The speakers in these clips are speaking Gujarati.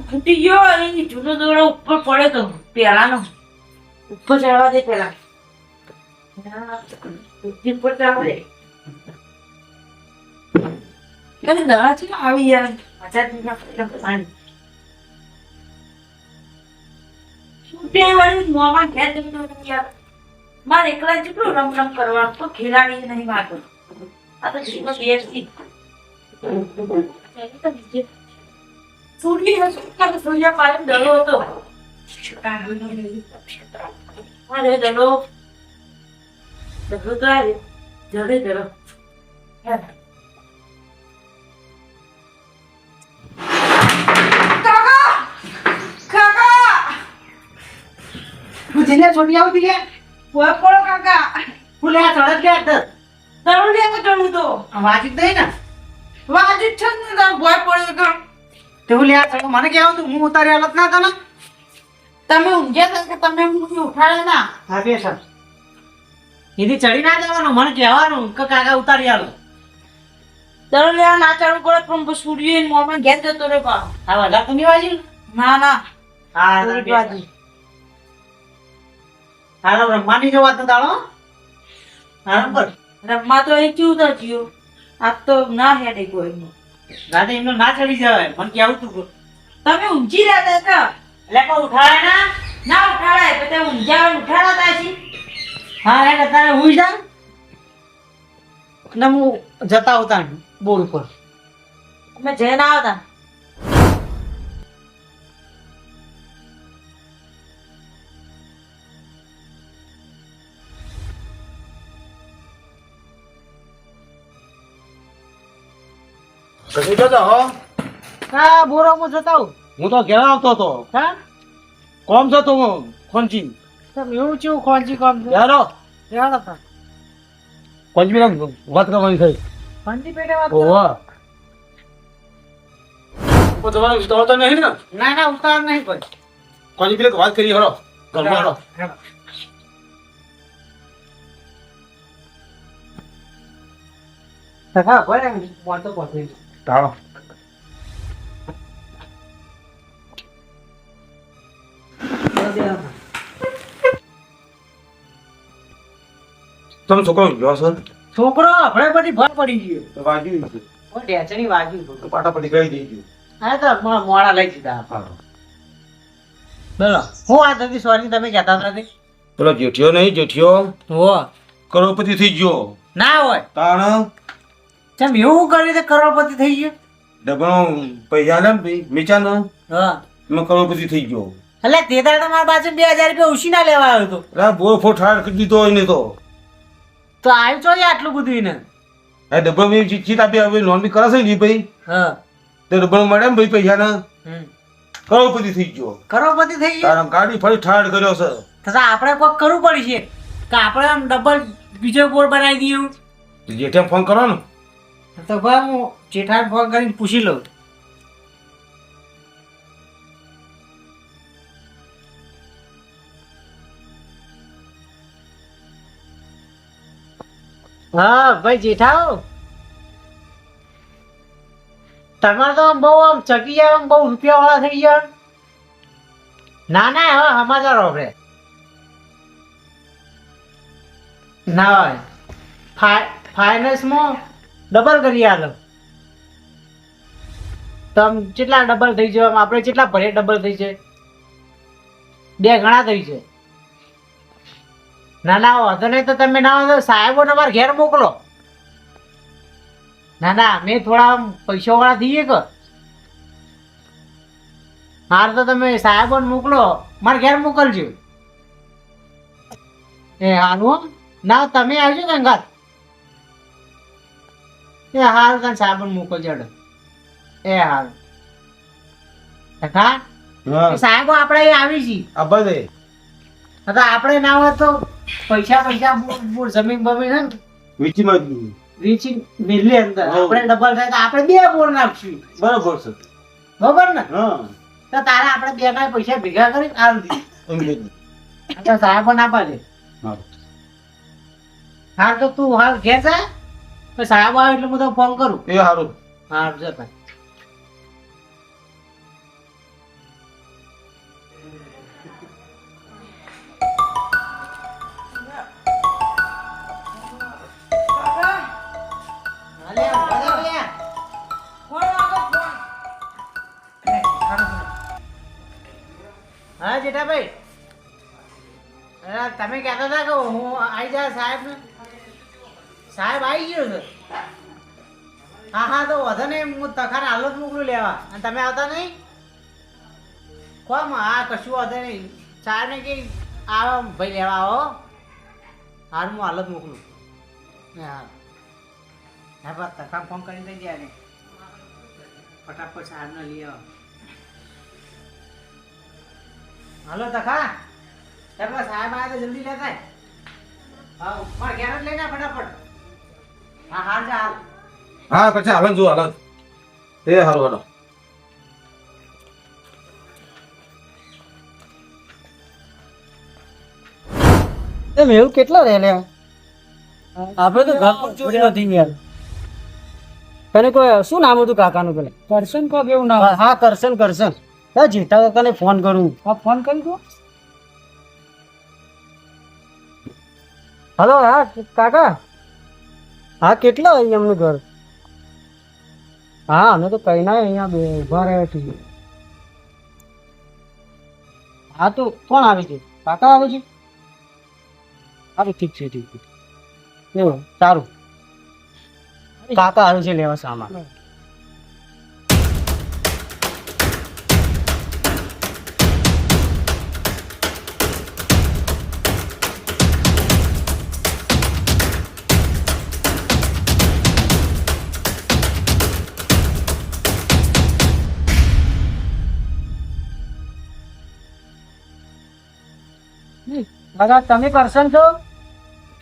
ફૂટી ગયો અને જૂનો દોરો ઉપર પડ્યો તો પેલાનો ઉપર ચડવા દે પેલા ઉપર ચડવા દે દવા છે આવી યાર પાણી ફૂટે વાળી મોમાં ઘેર યાર મારે એકલા જેટલું રમ રમ કરવાનું તો ખેલાડી નહીં વાતો આ તો જીવન બેસી સૂર્ય પાલન દડો હતો અરે દડો દડો તો આ જડે દડો જેને છોડી આવતી કે કોઈ કોણ કાકા ફૂલે આ ચડત કે દડો લે ચડું તો વાજી દઈ ને વાજી છે ને ભોય પડ્યો તો તે ફૂલે આ ચડો મને કેવું તું હું ઉતારી હાલત ના તને તમે ઊંઘ્યા હતા કે તમે ઉઠાડે ના હા બે સર એથી ચડી ના જવાનું મને કહેવાનું કે કાકા ઉતારી હાલો દડો લેવા ના ચાલુ કરો પણ સૂર્ય મોમાં ઘેર જતો રે પા હા વધારે તો નહીં વાજી ના ના હા વાજી હાલો રમવાની જો વાત દાડો હા પર રમવા તો અહીં કેવું તો જીઓ આ તો ના હેડે કોઈ દાદા એમનો ના ચડી જવાય મને કેવું તું તમે ઊંઘી રહ્યા હતા એટલે કોઈ ઉઠાડે ના ના ઉઠાડાય પછી ઊંઘ્યા ઉઠાડતા છે હા રે તારે હુઈ જા ને હું જતા હોતા બોર ઉપર અમે જઈને આવતા કશું જતો હો હા બોરામાં જતા હું હું તો ઘેર આવતો હતો હા કોમ જતો હું ખોંચી તમે એવું ચેવું ખોંચી કામ છે યારો યાર હતા ખોંચી વાત કરવાની થઈ ખોંચી પેટે વાત ઓવા તો તમારે ઉતાવળ તો નહીં ને ના ના ઉતાર નહીં કોઈ ખોંચી પેલે વાત કરી હરો ઘરમાં હરો સખા ભલે મોટો પહોંચી તાળો તમે છોકરો ગયો સર છોકરો આપણે બધી ભર પડી ગયો વાગ્યું ઓ ઢેચણી વાગ્યું તો પાટા પડી ગઈ દઈ હા તો મોડા લઈ દીધા બોલો હું વાત હતી સોરી તમે કહેતા હતા પેલો જેઠિયો નહીં જેઠિયો હો કરોડપતિ થઈ ગયો ના હોય તાણ ચમ એવું કરી તે કરોડપતિ થઈ ગયો ડબનો પૈસા લે ને ભાઈ મીચાનો હા મેં કરોડપતિ થઈ ગયો એટલે તે તારે તમારા પાસે 2000 રૂપિયા ઉછી ના લેવા આવ્યો તો અરે બોર ફોટ હાર કરી દીધો એને તો આવ્યું છો આટલું બધું એને એ ડબ્બા મેં ચીટ આપી હવે લોન બી કરાશે ને ભાઈ હા તે ડબ્બા મળે ને ભાઈ પૈસા ના હમ કરોડપતિ થઈ ગયો કરોડપતિ થઈ ગયો તારા ગાડી ફરી ઠાડ કર્યો છે તો આપણે કોઈક કરવું પડશે કે આપણે આમ ડબલ બીજો બોર બનાવી દઈએ જેઠે ફોન કરો ને તો ભાઈ હું જેઠાને ફોન કરીને પૂછી લઉં હા ભાઈ જેઠા તમારે તો આમ બહુ આમ ચકી જાય આમ બહુ રૂપિયા વાળા થઈ ગયા ના ના હવે સમાચાર આપણે ના હોય ફાઇનાન્સમાં ડબલ કરી આલો તમ કેટલા ડબલ થઈ જાય આપણે કેટલા ભરે ડબલ થઈ છે 2 ગણા થઈ છે ના ના વાંધો નહીં તો તમે ના હોય તો સાહેબોને અમારે ઘેર મોકલો ના ના મેં થોડા પૈસા વાળા થઈએ કે મારે તો તમે સાહેબોને મોકલો મારે ઘેર મોકલજો એ હારું ના તમે આવજો ને અંગાત એ હારું તને સાહેબોને મોકલજો એ હારું સાહેબો આપણે આવી છીએ આબા દે તો આપણે ના હોય તો પૈસા બોર જમીન બમીન છે ને વીચીમાં વેચી મેલી અંદર આપણે ડબલ થાય તો આપણે 2 બોર નાખશું બરાબર છે બરાબર ને હા તો તારે આપણે બે ના પૈસા ભેગા કરી આલ દે એમ કે એટલે સાહેબ ના પાડે હા હાલ તો તું હાલ ઘેર જા પછી સાહેબ આવે એટલે હું તને ફોન કરું એ સારું હા જતા હા જેઠાભાઈ અરે તમે કહેતા હતા કે હું આવી જાય સાહેબ ને સાહેબ આવી ગયો છે હા હા તો વધે નહીં હું તખાને હાલ જ મોકલું લેવા અને તમે આવતા નહીં કોમ હા કશું વધે નહીં સાહેબ ને કે આવો ભાઈ લેવા આવો હાલ હું હાલ જ મોકલું હા હા બસ તખા ફોન કરી દઈ ગયા ને ફટાફટ સાહેબને લઈ આવો હાલો તખા બસ સાહેબ આવે તો જલ્દી લેતા હા પણ ઘેર જ લઈને ફટાફટ હા હાલ જા હાલ હા પછી હાલત જો હાલત એ સારું હાલો એમ એવું કેટલા રહે લે આપણે તો ઘર પણ જોયું નથી યાર તને કોઈ શું નામ હતું કાકાનું પેલા કરશન કો કેવું નામ હા કરશન કરશન હા જીતા કાકાને ફોન કરું હા ફોન કરી દો હલો હા કાકા હા કેટલા અહીંયા એમનું ઘર હા અમે તો કઈ ના અહીંયા ઉભા રહ્યા છીએ હા તો કોણ આવે છે કાકા આવે છે સારું ઠીક છે ઠીક છે એવું સારું કાકા આવ્યું છે લેવા સામાન કાકા તમે કરશન છો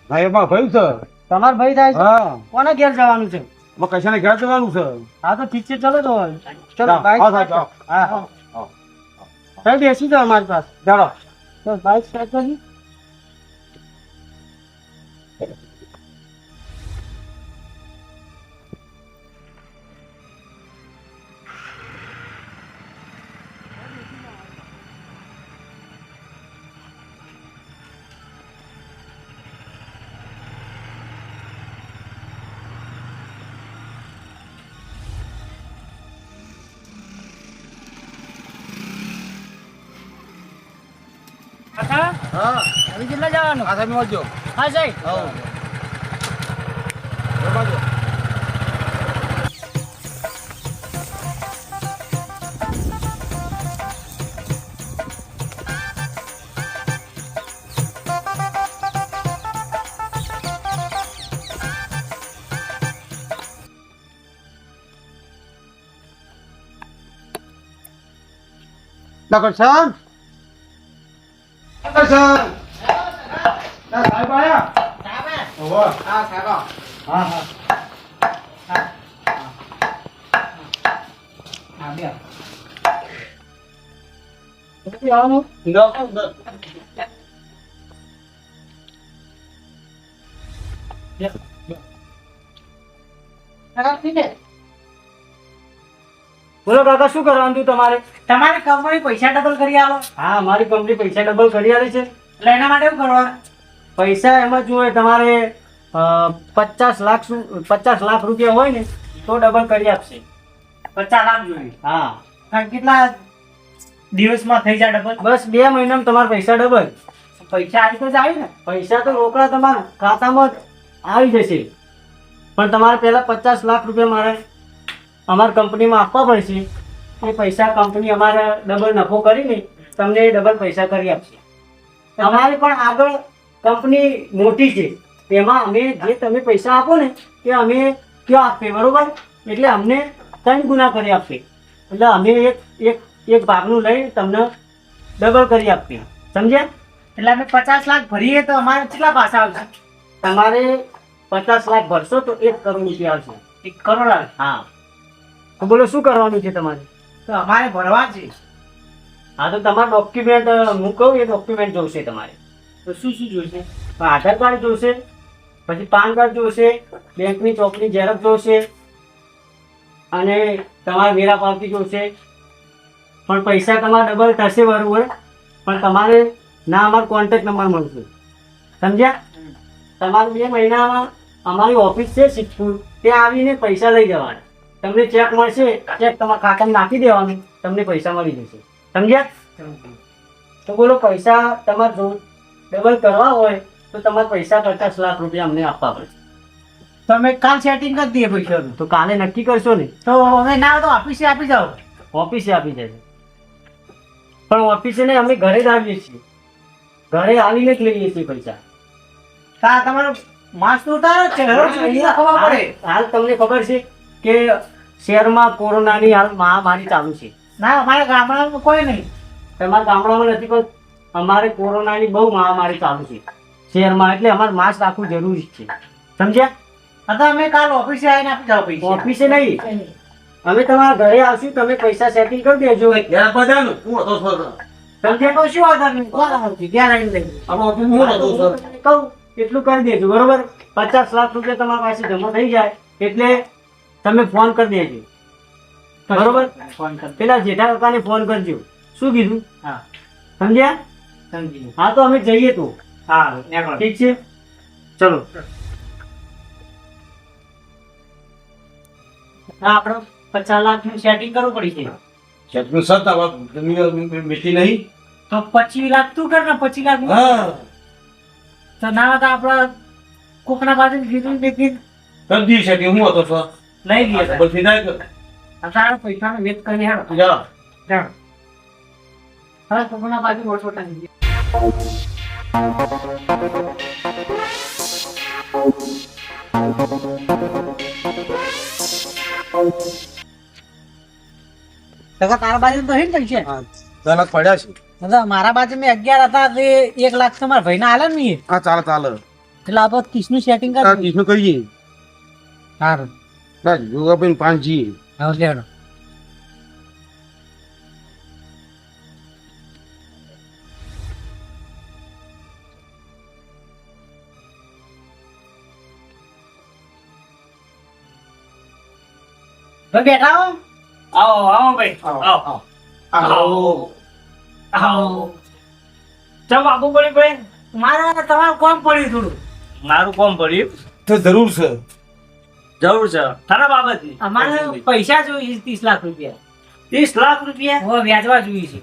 હા એમાં ભાઈ છે તમારો ભાઈ થાય છે હા કોને ઘેર જવાનું છે એમાં કશાને ઘેર જવાનું છે હા તો ઠીક છે ચલો તો ચલો જાઓ, બાઈક આવો સાહેબ, સ્ટાર્ટ કરો. આવો. હા આવો. સાહેબ બેસી જાઓ અમારી પાસે ચાલો તો બાઈક સ્ટાર્ટ કરી કાકા હા હવે કેટલા જવાનું આ સાહેબ મળજો હા સાહેબ હા બાજુ કરશન કરશન સાહેબ આયા સાહેબ ઓહો હા સાહેબ આવો. હા હા હા બે ક્યાંથી આવવાનું બોલો કાકા શું કરવાનું હતું તમારે તમારી કંપની પૈસા ડબલ કરી આલો હા મારી કંપની પૈસા ડબલ કરી આલી છે એટલે એના માટે શું કરવાનું પૈસા એમાં જોઈએ તમારે 50 લાખ રૂપિયા હોય ને તો ડબલ કરી આપશે 50 લાખ જોઈએ હા કારણ કેટલા દિવસમાં થઈ જાય ડબલ બસ 2 મહિનામાં તમારા પૈસા ડબલ પૈસા આવી તો જાય ને પૈસા તો રોકડા તમારા ખાતામાં જ આવી જશે પણ તમારે પહેલા 50 લાખ રૂપિયા મારે અમારી કંપનીમાં આપવા પડશે એ પૈસા કંપની અમારે ડબલ નફો કરીને તમને એ ડબલ પૈસા કરી આપશે અમારી પણ આગળ કંપની મોટી છે તેમાં અમે જે તમે પૈસા આપો ને એ અમે કયો આપીએ બરોબર એટલે અમને 3 ગુણા કરી આપશે એટલે અમે એક ભાગનું લઈ તમને ડબલ કરી આપીએ સમજ્યા એટલે અમે 50 લાખ ભરીએ તો અમારે કેટલા પાછા આવશે તમારે 50 લાખ ભરશો તો 1 કરોડ રૂપિયા આવશે 1 કરોડ આવે હા તો બોલો શું કરવાનું છે તમારે તો અમારે ભરવા છે હા તો તમારા ડોક્યુમેન્ટ હું કહું એ ડોક્યુમેન્ટ જોશે તમારે. તો શું શું જોઈશે? આધાર કાર્ડ જોશે, પછી પાન કાર્ડ જોશે, બેંકની ચોપડી ઝેરોક્ષ જોશે અને તમારા વેરા પાવતી જોશે. પણ પૈસા તમારા ડબલ થશે બરોબર, પણ તમારે ના અમારો કોન્ટેક્ટ નંબર મળશે, સમજ્યા? તમારે 2 મહિનામાં અમારી ઓફિસ છે સિદ્ધપુર, ત્યાં આવીને પૈસા લઈ જવાના. તમને ચેક મળશે, ચેક તમારા ખાતામાં નાખી દેવાનું, તમને પૈસા મળી જશે, સમજ્યા? તો બોલો, પૈસા તમારે જો ડબલ કરવા હોય તો તમારે પૈસા 50 લાખ રૂપિયા અમને આપવા પડશે. તમે કાલ સેટિંગ કરી દઈએ પૈસાનું. તો કાલે નક્કી કરશો ને? તો અમે ના હોય તો ઓફિસે આપી જાઓ. ઓફિસે આપી જશે, પણ ઓફિસે નહીં, અમે ઘરે જ આવીએ છીએ. ઘરે આવીને જ લઈએ છીએ પૈસા. તા તમારો માસ્ક ઉતારો છે ખબર પડે. હાલ તમને ખબર છે કે શહેરમાં કોરોનાની હાલ મહામારી ચાલુ છે. ના અમારા ગામડામાં કોઈ નહીં. તમારા ગામડામાં નથી, પણ અમારે કોરોનાની બહુ મહામારી ચાલુ છે શહેરમાં, એટલે અમારે માસ્ક રાખવું જરૂરી છે, સમજ્યા? હા તો અમે કાલ ઓફિસે આવીને આપી જાઓ પૈસા. ઓફિસે નહીં, અમે તમારા ઘરે આવશું, તમે પૈસા સેટિંગ કરી દેજો, ઘેર બધાનું હું હતો સર. સમજ્યા? તો શું વાંધો નહીં, કોણ આવશે ત્યાં આવીને લઈ જાઓ. આમાં હું હતો સર. કહું એટલું કરી દેજો, બરોબર? 50 લાખ રૂપિયા તમારા પાસે જમા થઈ જાય એટલે તમે ફોન કરી દેજો, બરોબર? ફોન કર. પેલા જેઠા કાકાને ફોન કરજો. શું કીધું? હા સમજ્યા? સમજી ગયો. હા તો અમે જઈએ તો. હા નીકળો. ઠીક છે, ચલો. આપણે 50 લાખનું સેટિંગ કરવું પડશે. ચેકનું સર તાવા મીઠી નહીં. તો 25 લાખ તું કર ને 25 લાખ હા તો ના હોય તો આપડે કોકના બાજુ કીધું દેખી કરી દી છે હું હતો સર. લઈ લઈએ બસ ફિદાય કર. તારા પૈસાનો વેચ કરી હેડો. જા. જાણો હવે કોકના બાજુ ઓછો ટાઈમ તારા બાજુ તો હે ને પૈસા. હા 10 લાખ પડ્યા છે. દાદા મારા બાજુ મેં 11 હતા તે 1 લાખ તો મારા ભાઈને આલે ને હા ચાલે ચાલે. એટલે આપણે 30 નું સેટિંગ તાર કરી 30 નું કરીએ. સારું ના જોગા ભાઈ 5 જીએ. હવે લેડો. ભાઈ બેઠા હો. આવો આવો ભાઈ, આવો આવો. આવો. ચમ આપવું પડ્યું ભાઈ? મારે તમારું કોમ પડ્યું થોડું. મારું કોમ પડ્યું, તો જરૂર છે. જરૂર છે. થાના બાબતની અમારે પૈસા જોઈએ 30 લાખ રૂપિયા. 30 લાખ રૂપિયા હો વ્યાજવા જોઈએ છે.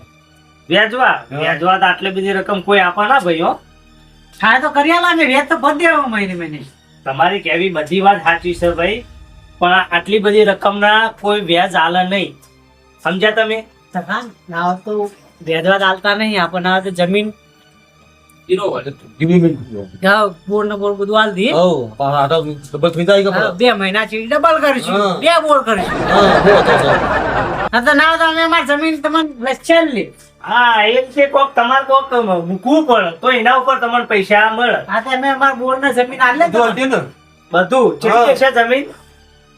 વ્યાજવા? વ્યાજવા તો આટલી બધી રકમ કોઈ આપવા ના ભાઈ હો. થાય તો કરી આલા ને વેચ તો ભરી દેવા મહિને મહિને. તમારી કેવી બધી વાત સાચી છે ભાઈ, પણ આટલી બધી રકમના કોઈ વ્યાજ આલે નહીં, સમજ્યા તમે? તખાન ના હોત તો વ્યાજવા ચાલતા નહીં આપણને હવે તો જમીન બોર ને બોર બધું હાલ દઈએ. ઓ આ તો બસ ફિદાય કર. 2 મહિના થી ડબલ કરીશું. હા. 2 બોર કરીશું. હા હું હતો સર. હા તો ના હોય તો અમે અમારી જમીન તમને વેચેલ લે. હા એ છે, કોક તમારે કોક મૂકવું પડે તો એના ઉપર તમને પૈસા મળે. હા તો અમે અમારી બોર ને જમીન હાલ લે. જો હતી ને. બધું કેટલી છે જમીન?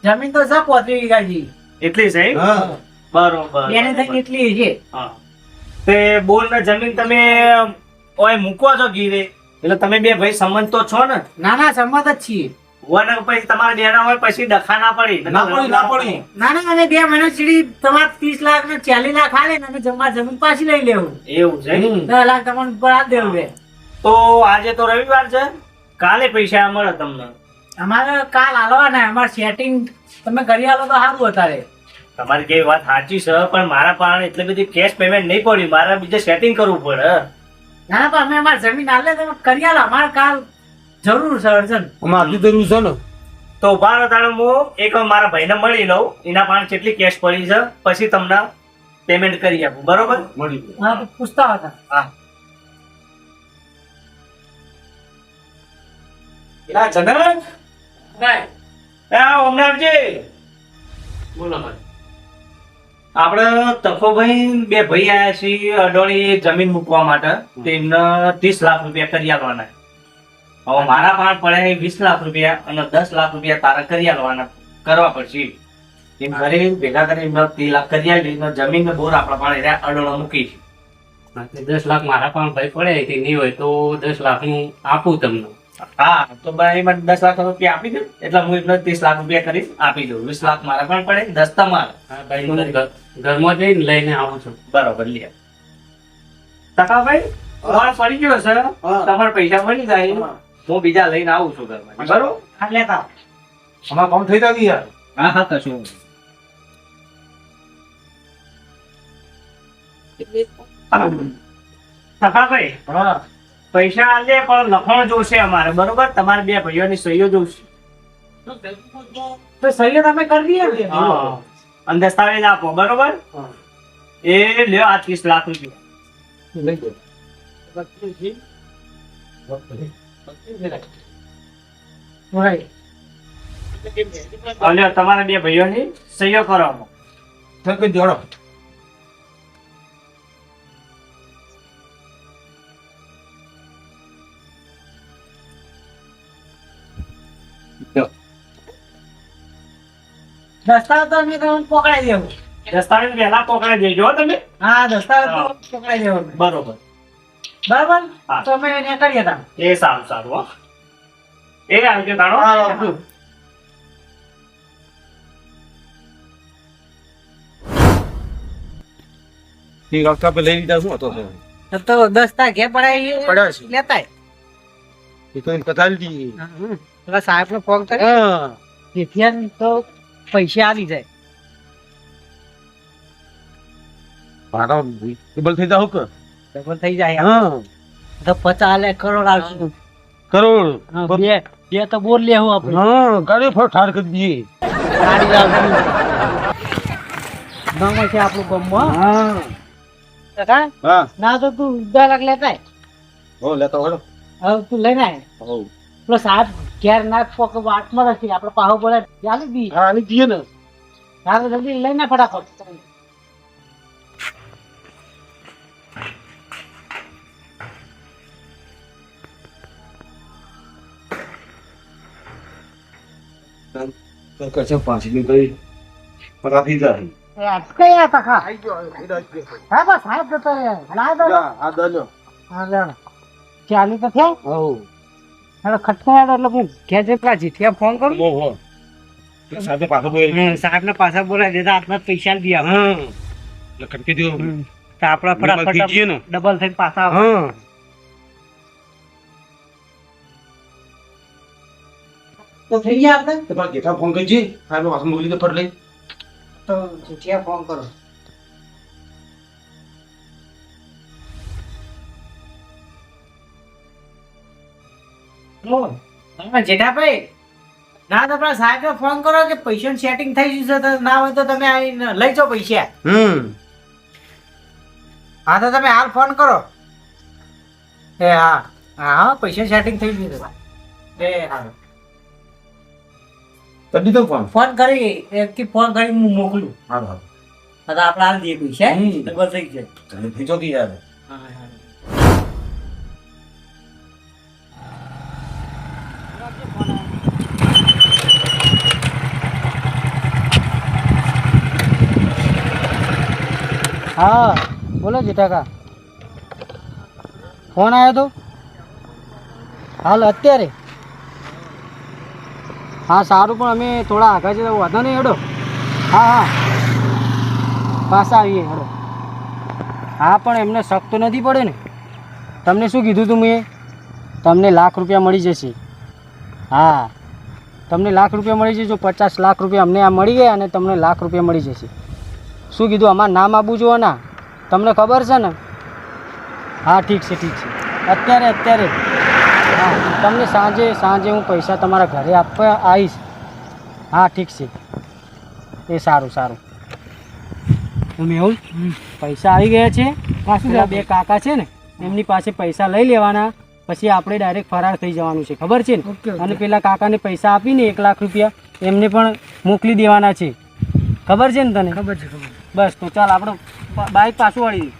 જમીન તો છે 35 વીઘા જેવી. એટલી છે એમ? હા બરોબર. બેને થઈને એટલી છે. હા. તે બોર ને જમીન તમે ઓય મૂકો છો ગીરે, એટલે તમે બે ભાઈ સંબંધ તો છો ને? ના ના સંમત જ છીએ. વન પછી તમારે બેના હોય પછી ડખા ના પડી. ના પડી ના પડી. ના ના અમે 2 મહિના સીડી તમારે 30 લાખ ને 40 લાખ હાલે ને અમે તમારી જમીન પાછી લઈ લેવું. એવું છે એમ? 10 લાખ તમને ઉપર આ દેવું બે. તો આજે તો રવિવાર છે, કાલે પૈસા મળે તમને. અમારે કાલ હાલવાના અમારે સેટિંગ તમે કરી આલો તો સારું અત્યારે. તમારી કેવી વાત સાચી છે, પણ મારા પાસે એટલી બધી કેશ પેમેન્ટ નહીં પડી, મારે બીજે સેટિંગ કરવું પડે. ના ના પણ અમે અમારી જમીન હાલે તમે કરી આલો. અમારે કાલ જરૂર છે અર્જન્ટ. અમાર આટલી જરૂર છે ને. તો ઉભા તાણે હું એક મારા ભાઈને મળી લઉં, એના પાસે કેટલી કેશ પડી છે, પછી તમને પેમેન્ટ કરી આપું, બરોબર? મળી ગયું. હા તો પૂછતા હતા. હા. એલા જનક, ભાઈ હમણાં આવજે. બોલો ભાઈ. આપણે તફોભાઈ 2 ભાઈ આયા છીએ અડોળી જમીન મૂકવા માટે, તેમને 30 લાખ રૂપિયા કરી આલવાના. હવે મારા પાસે પડે 20 લાખ રૂપિયા અને 10 લાખ રૂપિયા તારા કરી આલવાના કરવા પડશે. એમ કરી ભેગા કરી 30 લાખ કરી આલી, જમીન ને બોર આપણા પાસે અડોળો મૂકી છે, હા, તે 10 લાખ મારા પણ ભાઈ પડે કે નહીં હોય તો 10 લાખનું આપું તમને. હા તો ભાઈ મને 10 લાખ રૂપિયા આપી દો એટલે હું એમને 30 લાખ રૂપિયા કરી આપી દઉં. 20 લાખ મારા પણ પડે 10 તમારા. હા ભાઈ, હું ઘરમાં જઈને લઈને આવું છું. બરોબર લે ટકાભાઈ ઓળ પડી ગયો છે. તમારા પૈસા મળી જાય હું બીજા લઈને આવું છું ઘરમાં. બરોબર હા લેતા આવો. અમારે કામ થઈ જાય યાર. હા હા કશું ટકાભાઈ હા પૈસા આલે પણ લખણ જોશે અમારે બરોબર. તમારે બે ભાઈઓની સહીઓ જોશે. તો સહીઓ તમે કરી દઈએ ને. હા અને દસ્તાવેજ આપો બરોબર. એ લ્યો આ 30 લાખ રૂપિયા. લઈ જાઓ. અને તમારા બે ભાઈઓની સહીઓ કરાવો. થઈ ગઈ જોડો. દસ્તાવેજ તો અમે તમને પકડાઈ દેવું. દસ્તાવેજ વહેલા પકડાઈ દેજો હો તમે. હા દસ્તાવેજ તો પકડાઈ દેવું. બરોબર બરાબર હા. તો અમે એને કરીએ તમે. એ સારું સારું હો. એ આવજો તાણો. ઠીક આવતા આપણે લઈ લીધા શું હતો તો? તો 10 તા ઘે પડાઈ પડ્યા છે. લેતા એ તો એને કથાલી દીધી. પેલા સાહેબ ને ફોન કરી હા જેથી તો પૈસા આવી જાય. મારા ડબલ થઈ જાવ કે ડબલ થઈ જાય. હા તો 50 લાખ કરોડ આવશે. કરોડ હા, બે તો બોલ લેવું આપણે. હા ગાડી ફળ ઠાર કરી દઈએ. ગાડી આવશે. ગામમાં છે આપણું ગામમાં. હા કાકા હા ના તો તું 10 લાખ લેતા આય. હો લેતો હેડો. હવે તું લઈને આય. હો પેલો સાહેબ ઘેર નાખ પોક વાટમાં નથી આપણે પાહો બોલે ચાલી દી. હા આની દીએ ને. હા જલ્દી લઈને ફટાફટ. તો કરશે પાછી ની કઈ પરાથી જાય. કયા કાકા હા બસ સાહેબ જતો રહે. ના દો આ દલ્યો. હા લેણો. ચાલી તો થયા હો હેડો ખટકાયા એટલે હું ઘેર જઈ પેલા જીઠિયા ફોન કરું. બો હો સાથે પાછો બોલ. સાહેબ ને પાછા બોલાવી દેતા હાથમાં પૈસા દે હા લખડકે દો. તો આપડે ફટાફટ જીએ ને. ડબલ થઈને પાછા આવે. હા તો થઈ ગયા આપણે તો પાછા જેઠા ફોન કરજે. સાહેબ પાછો મોકલી દે ફટ લઈ. તો જીઠિયા ફોન કરો. જેઠાભાઈ ના તો પેલા સાહેબ ફોન કરો કે પૈસા સેટિંગ થઈ જશે તો ના હોય તો તમે આવીને લઈ જાઓ પૈસા. હા તો તમે હાલ ફોન કરો. એ હા હા હા પૈસા સેટિંગ થઈ જશે. એ હા કરી દીધો ફોન. ફોન કરી એકથી ફોન કરી હું મોકલું. હા હા હા તો આપણે હાલ દઈએ પૈસા ડબલ થઈ જાય. તમે થઈ જો કે યાર. હા બોલો જેઠાકા ફોન આવ્યો તો હાલ અત્યારે. હા સારું પણ અમે થોડા આગળ જતા વાંધો નહીં હેડો. હા હા પાછા આવીએ હેડો. હા પણ એમને શક તો નથી પડે ને. તમને શું કીધું તું મેં તમને લાખ રૂપિયા મળી જશે. હા તમને લાખ રૂપિયા મળી જશે. જો 50 લાખ રૂપિયા અમને આ મળી ગયા અને તમને લાખ રૂપિયા મળી જશે. શું કીધું અમારે નામ આપવું જોઈએ ના તમને ખબર છે ને. હા ઠીક છે અત્યારે હા તમને સાંજે હું પૈસા તમારા ઘરે આપવા આવીશ. હા ઠીક છે એ સારું તમે એવું પૈસા આવી ગયા છે. પેલા બે કાકા છે ને એમની પાસે પૈસા લઈ લેવાના પછી આપણે ડાયરેક્ટ ફરાર થઈ જવાનું છે ખબર છે ને. અને પેલા કાકાને પૈસા આપીને 1 લાખ રૂપિયા એમને પણ મોકલી દેવાના છે. ખબર છે ને તને. ખબર છે બસ તો ચાલ આપણે બાઇક પાછું વાળી